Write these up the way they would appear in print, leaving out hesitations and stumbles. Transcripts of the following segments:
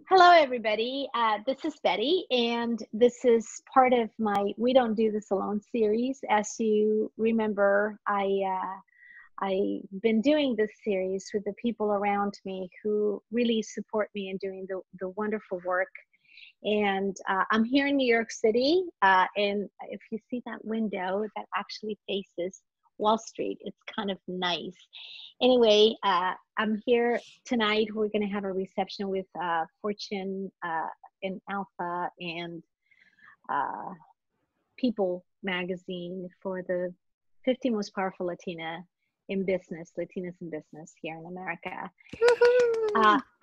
Hello, everybody. This is Betty, and this is part of my "We Don't Do This Alone" series. As you remember, I've been doing this series with the people around me who really support me in doing the wonderful work. And I'm here in New York City, and if you see that window that actually faces Wall Street, it's kind of nice. Anyway, I'm here tonight. We're going to have a reception with Fortune and Alpha and uh, People magazine for the 50 most powerful Latinas in business here in America.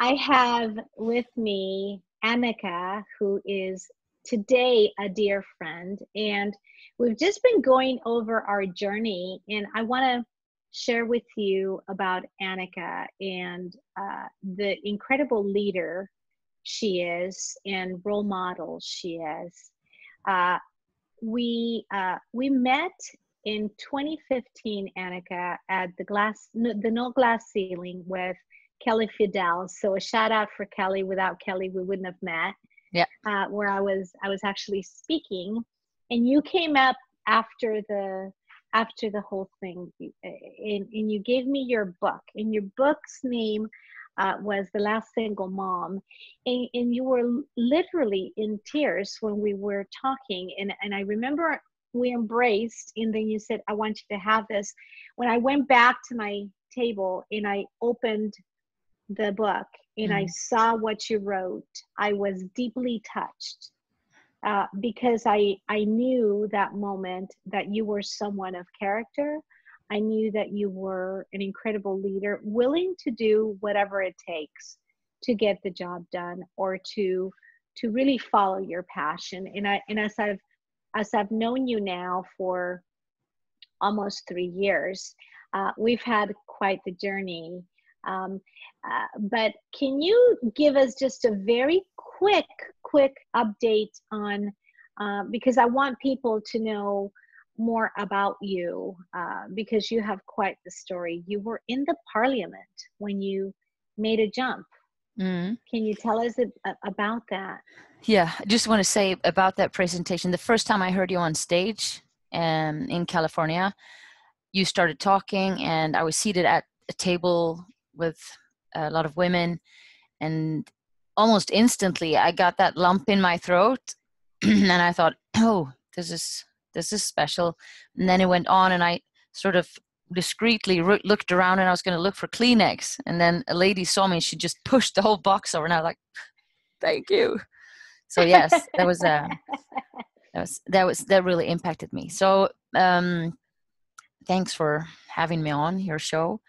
I have with me Annica, who is today a dear friend, and we've just been going over our journey, and I want to share with you about Annica and the incredible leader she is and role model she is. Uh, we met in 2015, Annica, at the No Glass Ceiling with Kelly Fidel. So a shout out for Kelly. Without Kelly, we wouldn't have met. Yeah. Where I was actually speaking, and you came up after the whole thing, and you gave me your book, and your book's name was The Last Single Mom, and you were literally in tears when we were talking, and I remember we embraced, and then you said, I want you to have this. When I went back to my table and I opened the book and I saw what you wrote, I was deeply touched because I knew that moment that you were someone of character. I knew that you were an incredible leader, willing to do whatever it takes to get the job done or to really follow your passion. And as I've known you now for almost 3 years, we've had quite the journey. But can you give us just a very quick update on, because I want people to know more about you, because you have quite the story. You were in the parliament when you made a jump. Can you tell us about that? Yeah, I just want to say about that presentation. The first time I heard you on stage in California, you started talking, and I was seated at a table with a lot of women, and almost instantly I got that lump in my throat, and I thought, oh, this is special. And then it went on, and I sort of discreetly looked around, and I was going to look for Kleenex, and then a lady saw me, and she just pushed the whole box over, and I was like, thank you. So yes, that really impacted me. So thanks for having me on your show.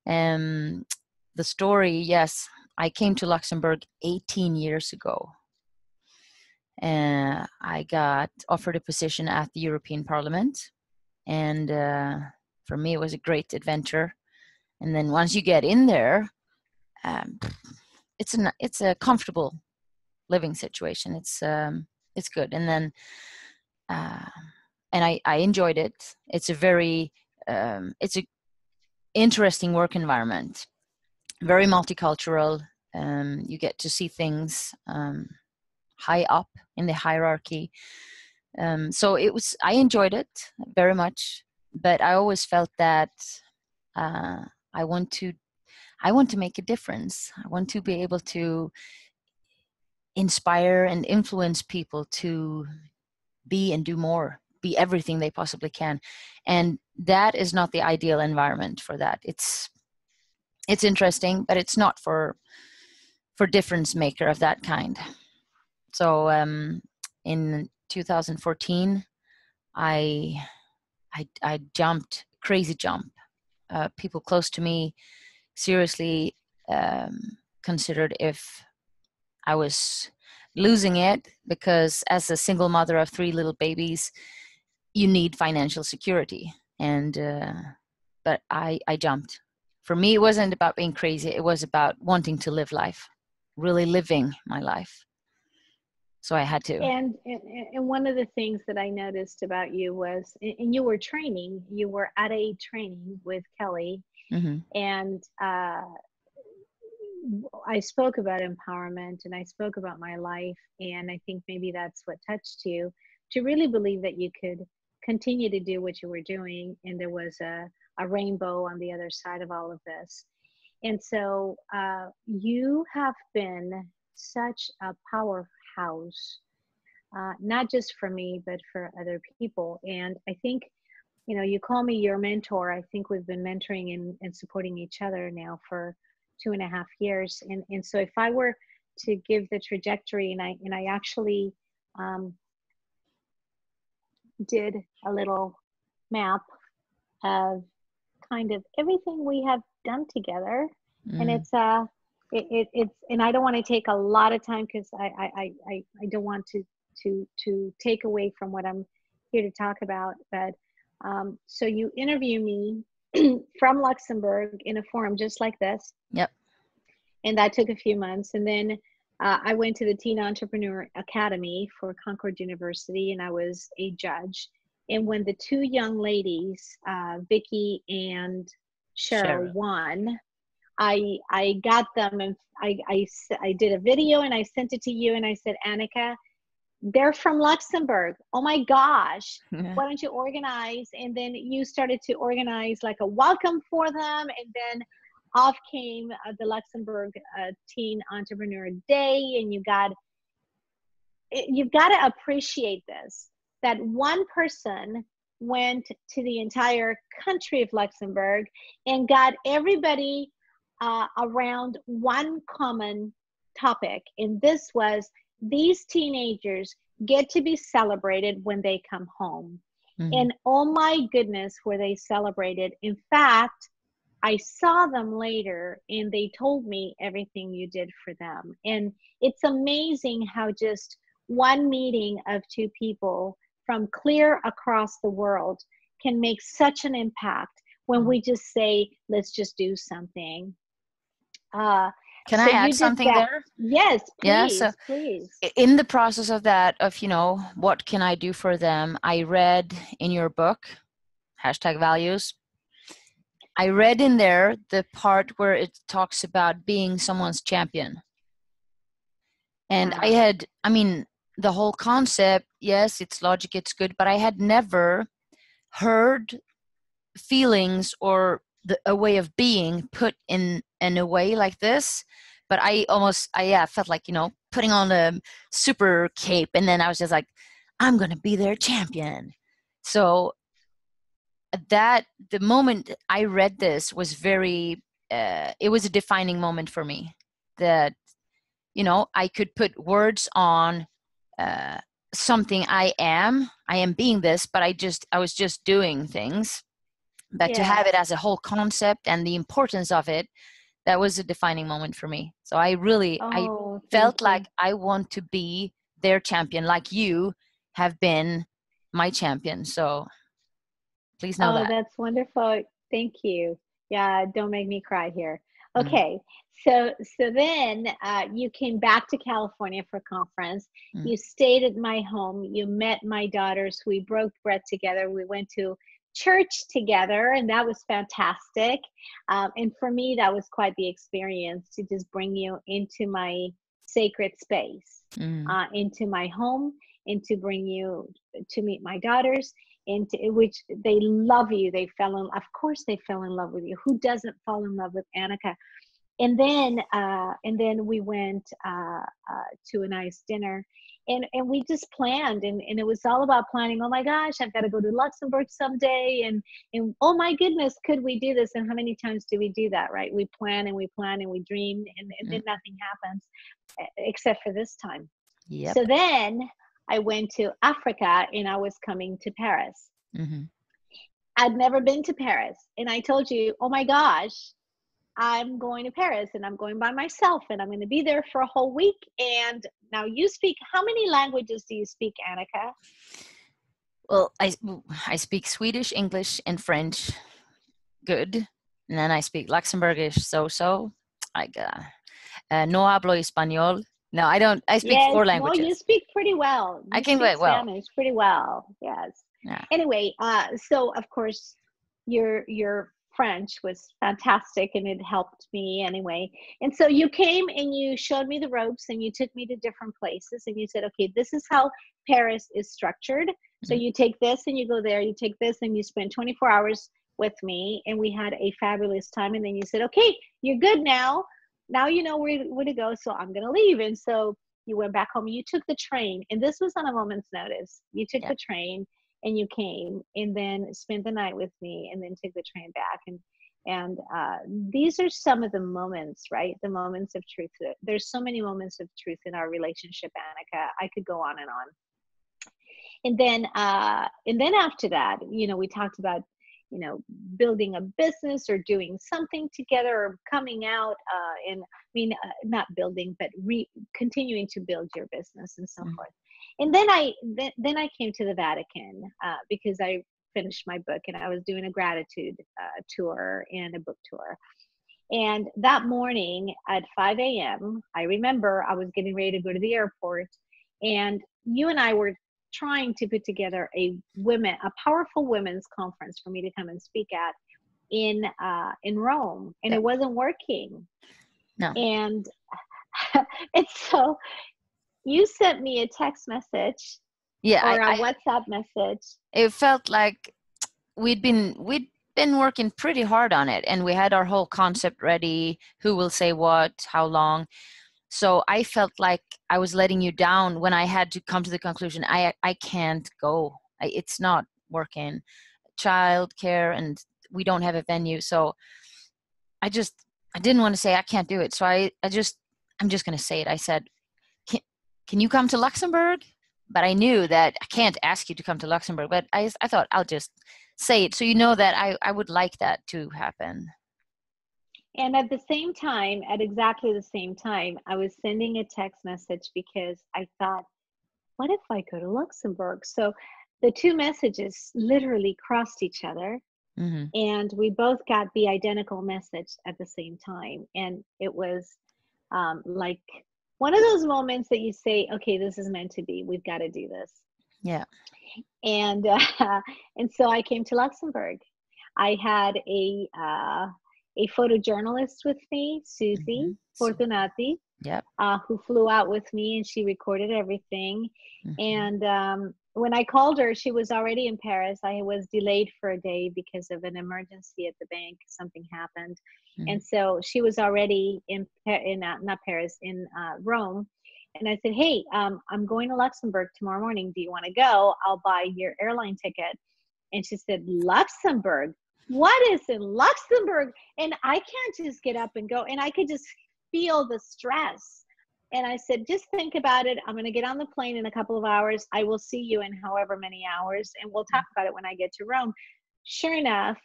The story, yes, I came to Luxembourg 18 years ago. I got offered a position at the European Parliament, and for me it was a great adventure. And then once you get in there, it's a comfortable living situation. It's good. And then and I enjoyed it. It's a interesting work environment, very multicultural. You get to see things high up in the hierarchy. So I enjoyed it very much, but I always felt that I want to make a difference. I want to be able to inspire and influence people to be and do more, be everything they possibly can. And that is not the ideal environment for that. It's interesting, but it's not for difference maker of that kind. So in 2014, I jumped, crazy jump. People close to me seriously considered if I was losing it, because as a single mother of 3 little babies, you need financial security. And but I jumped. For me, it wasn't about being crazy. It was about wanting to live life, really living my life. So I had to. And one of the things that I noticed about you was, and you were at a training with Kelly, and I spoke about empowerment and I spoke about my life. And I think maybe that's what touched you, to really believe that you could continue to do what you were doing. And there was a rainbow on the other side of all of this. And so you have been such a powerhouse, not just for me, but for other people. And I think, you call me your mentor. I think we've been mentoring and supporting each other now for 2.5 years. And so if I were to give the trajectory, and I actually did a little map of kind of everything we have done together. And it's and I don't want to take a lot of time, because I don't want to take away from what I'm here to talk about. But so you interview me from Luxembourg in a forum just like this. Yep. And that took a few months. And then I went to the Teen Entrepreneur Academy for Concord University, and I was a judge. And when the two young ladies, Vicky and Cheryl, won, I got them, and I did a video and I sent it to you, and I said, Annica, they're from Luxembourg. Oh my gosh. Yeah. Why don't you organize? And then you started to organize like a welcome for them. And then off came the Luxembourg Teen Entrepreneur Day. And you've got to appreciate this, that one person went to the entire country of Luxembourg and got everybody around one common topic. And this was, these teenagers get to be celebrated when they come home. Mm-hmm. And oh my goodness, were they celebrated. In fact, I saw them later and they told me everything you did for them. And it's amazing how just one meeting of two people from clear across the world can make such an impact when we just say, let's just do something. Can I add something there? Yes, please. Yeah, so please. In the process of that, of, what can I do for them? I read in your book, #values. I read in there the part where it talks about being someone's champion. And the whole concept, yes, it's logic, it's good, but I had never heard feelings or a way of being put in a way like this. But I felt like, putting on a super cape, and then I was just like, I'm going to be their champion. So the moment I read this was it was a defining moment for me, that, I could put words on something I am being this, but I was just doing things. But to have it as a whole concept and the importance of it, that was a defining moment for me. So I felt like I want to be their champion, like you have been my champion. So please know that. Oh, that's wonderful. Thank you. Yeah, don't make me cry here. Okay, so then you came back to California for a conference. You stayed at my home. You met my daughters. We broke bread together. We went to church together, and that was fantastic. And for me, that was quite the experience, to just bring you into my sacred space, into my home, and to bring you to meet my daughters, into which they love you. Of course they fell in love with you. Who doesn't fall in love with Annica? And then we went to a nice dinner, and we just planned, and it was all about planning. Oh my gosh, I've got to go to Luxembourg someday, and oh my goodness, could we do this? And how many times do we do that, right? We plan and we dream, and then nothing happens, except for this time. Yep. So then I went to Africa, and I was coming to Paris. Mm-hmm. I'd never been to Paris, and I told you, oh my gosh, I'm going to Paris, and I'm going by myself, and I'm going to be there for a whole week. And now you speak, how many languages do you speak, Annica? Well, I speak Swedish, English, and French. Good. And then I speak Luxembourgish, so. No hablo español. No, I don't. I speak 4 languages. No, you speak pretty well. I can speak Spanish pretty well. Yes. Yeah. Anyway, so of course, you're French was fantastic, and it helped me anyway. And so you came and you showed me the ropes, and you took me to different places, and you said, okay, this is how Paris is structured. So Mhm. you take this and you go there, you take this and you spend 24 hours with me, and we had a fabulous time. And then you said, okay, you're good now. Now you know where to go, so I'm going to leave. And so you went back home, you took the train, and this was on a moment's notice. You took Yeah. the train and you came and then spent the night with me and then took the train back. And these are some of the moments, right? The moments of truth. There's so many moments of truth in our relationship, Annica. I could go on and on. And then after that, we talked about, building a business or doing something together or coming out, not building, but continuing to build your business and so Mhm. forth. And then I came to the Vatican because I finished my book, and I was doing a gratitude tour and a book tour. And that morning at 5 a.m., I remember I was getting ready to go to the airport, and you and I were trying to put together a powerful women's conference for me to come and speak at in Rome, and Yeah. it wasn't working. No. And and so you sent me a text message Yeah. or a WhatsApp message. It felt like we'd been working pretty hard on it, and we had our whole concept ready, who will say what, how long. So I felt like I was letting you down when I had to come to the conclusion I can't go. It's not working. Childcare, and we don't have a venue. So I didn't want to say I can't do it. So I'm just going to say it. I said, can you come to Luxembourg? But I knew that I can't ask you to come to Luxembourg, but I thought I'll just say it so you know that I would like that to happen. And at exactly the same time, I was sending a text message because I thought, what if I go to Luxembourg? So the two messages literally crossed each other, Mm-hmm. and we both got the identical message at the same time. And it was like one of those moments that you say, okay, this is meant to be. We've got to do this. Yeah. And and so I came to Luxembourg. I had a photojournalist with me, Mm-hmm. Susie Fortunati, Yep. who flew out with me, and she recorded everything. Mm-hmm. And when I called her, she was already in Paris. I was delayed for a day because of an emergency at the bank. Something happened. Mm-hmm. And so she was already not Paris, in Rome. And I said, hey, I'm going to Luxembourg tomorrow morning. Do you want to go? I'll buy your airline ticket. And she said, Luxembourg? What is in Luxembourg? And I can't just get up and go. And I could just feel the stress. And I said, just think about it. I'm going to get on the plane in a couple of hours. I will see you in however many hours, and we'll talk about it when I get to Rome. Sure enough,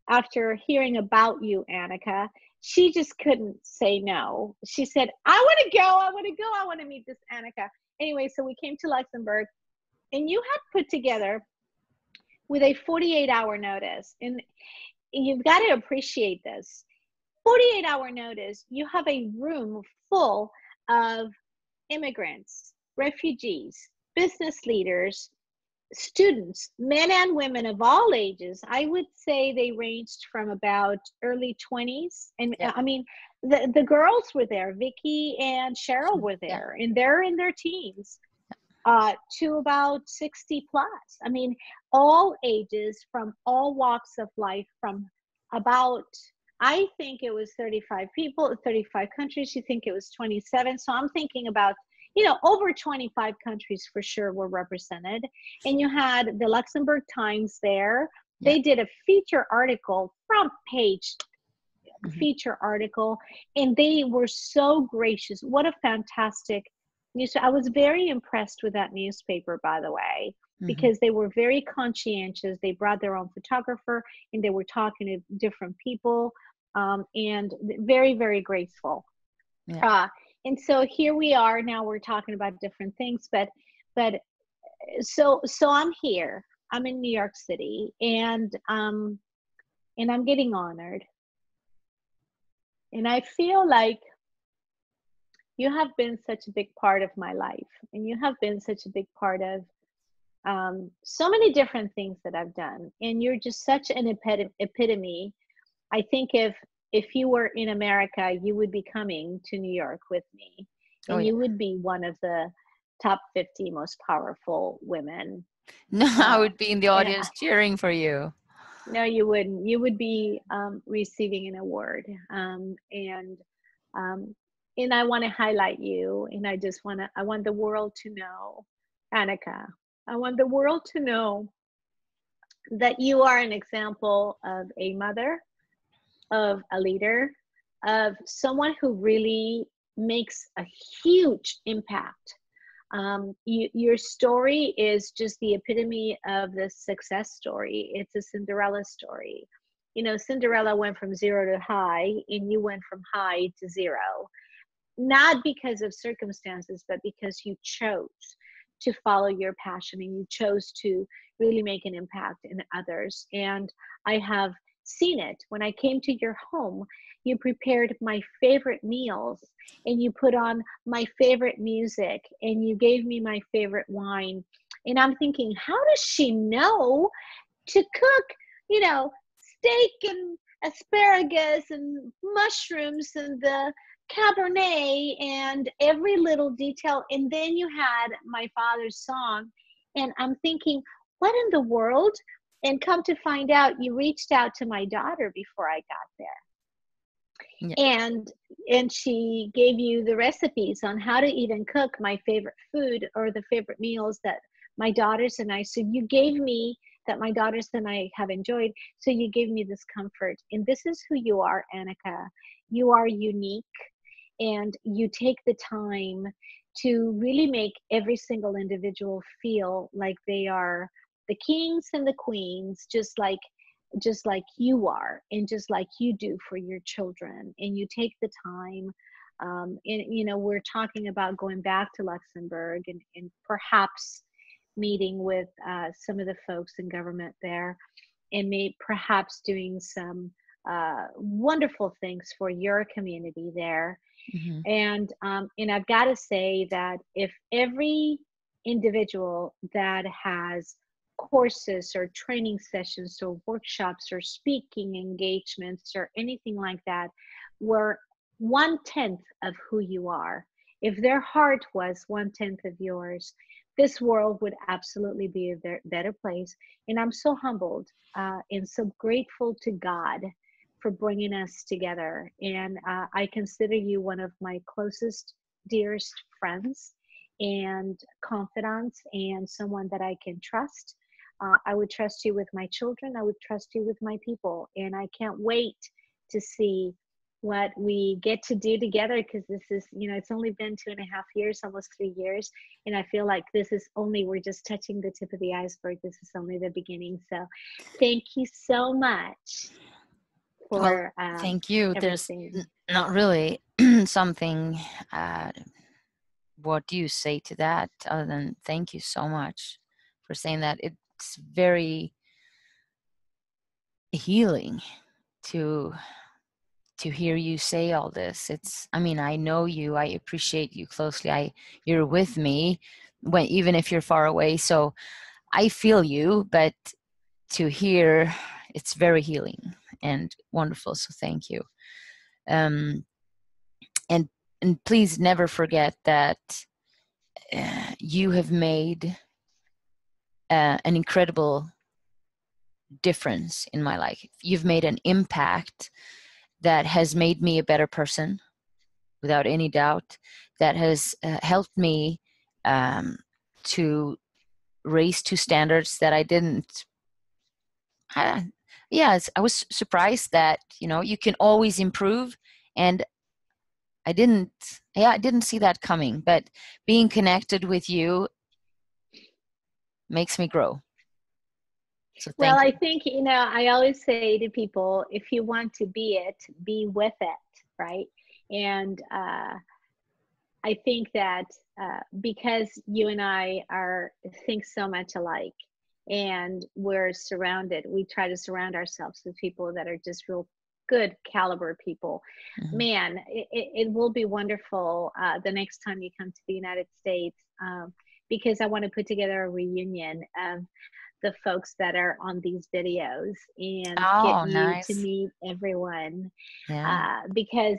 after hearing about you, Annica, she just couldn't say no. She said, I want to go. I want to go. I want to meet this Annica. Anyway, so we came to Luxembourg, and you had put together with a 48-hour notice. And you've got to appreciate this. 48-hour notice, you have a room full of immigrants, refugees, business leaders, students, men and women of all ages. I would say they ranged from about early 20s. And Yeah. I mean, the girls were there. Vicky and Cheryl were Yeah. there, and they're in their teens, to about 60 plus. I mean, all ages, from all walks of life, from about, I think it was 35 people, 35 countries. You think it was 27. So I'm thinking about, over 25 countries for sure were represented. And you had the Luxembourg Times there. Yeah. They did a feature article, front page Mm-hmm. feature article, and they were so gracious. What a fantastic news. I was very impressed with that newspaper, by the way, Mm-hmm. because they were very conscientious. They brought their own photographer, and they were talking to different people, and very, very graceful. Yeah. And so here we are now. We're talking about different things, but so I'm here. I'm in New York City, and I'm getting honored. And I feel like you have been such a big part of my life, and you have been such a big part of so many different things that I've done. And you're just such an epitome I think if you were in America, you would be coming to New York with me, Oh and yeah. you would be one of the top 50 most powerful women. No, I Uh, would be in the and audience cheering for you. no, you wouldn't. You would be receiving an award, um, and I want to highlight you, and I want the world to know, Annika. I want the world to know that you are an example of a mother, of a leader, of someone who really makes a huge impact. Your story is just the epitome of the success story. It's a Cinderella story. You know, Cinderella went from zero to high, and you went from high to zero, not because of circumstances, but because you chose to follow your passion and you chose to really make an impact in others. And I have seen it. When I came to your home, you prepared my favorite meals, and you put on my favorite music, and you gave me my favorite wine. And I'm thinking, how does she know to cook, you know, steak and asparagus and mushrooms and the Cabernet and every little detail? And then you had my father's song. And I'm thinking, what in the world? And come to find out, you reached out to my daughter before I got there. Yeah. And she gave you the recipes on how to even cook my favorite food or the favorite meals that my daughters and I, so you gave me, that my daughters and I have enjoyed. So you gave me this comfort. And this is who you are, Annika. You are unique, and you take the time to really make every single individual feel like they are the kings and the queens, just like you are, and just like you do for your children. And you take the time, and you know, we're talking about going back to Luxembourg, and perhaps meeting with some of the folks in government there, and perhaps doing some wonderful things for your community there. Hmm. And I've got to say that if every individual that has courses or training sessions or workshops or speaking engagements or anything like that were 1/10 of who you are, if their heart was 1/10 of yours, this world would absolutely be a better place. And I'm so humbled and so grateful to God for bringing us together. And I consider you one of my closest, dearest friends and confidants, and someone that I can trust. I would trust you with my children. I would trust you with my people. And I can't wait to see what we get to do together, because this is, you know, it's only been 2.5 years, almost 3 years. And I feel like we're just touching the tip of the iceberg. This is only the beginning. So thank you so much Well, for thank you. There's everything. not really something. Uh, what do you say to that other than thank you so much for saying that? It's very healing to hear you say all this. I mean, I know you, I appreciate you closely. You're with me when, even if you're far away. So I feel you, but to hear, it's very healing and wonderful. So thank you. Um, and please never forget that you have made an incredible difference in my life. You've made an impact that has made me a better person, without any doubt. That has helped me to raise to standards that I didn't. I was surprised that, you know, you can always improve, and I didn't see that coming. But being connected with you makes me grow. So Well, thank I you. think, you know, I always say to people, if you want to be it, be with it, right? And I think that because you and I think so much alike, and we try to surround ourselves with people that are just real good caliber people. Mhm. Man, it will be wonderful the next time you come to the United States, because I want to put together a reunion. the folks that are on these videos and get Oh, you to nice. meet everyone, Yeah. because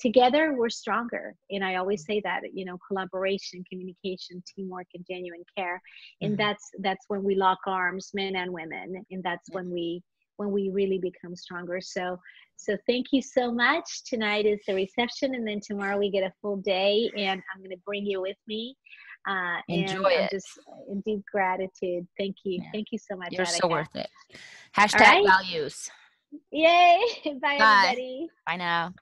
together we're stronger. And I always say that, you know, collaboration, communication, teamwork, and genuine care. And Hmm. that's when we lock arms, men and women, and that's Yeah. when we really become stronger. So thank you so much. Tonight is the reception, and then tomorrow we get a full day, and I'm going to bring you with me. Enjoy And I'm it. just in deep gratitude. Thank you. Yeah. Thank you so much, You're so Annika. worth it. All Hashtag right. values. Yay. Bye, Bye. everybody. Bye now.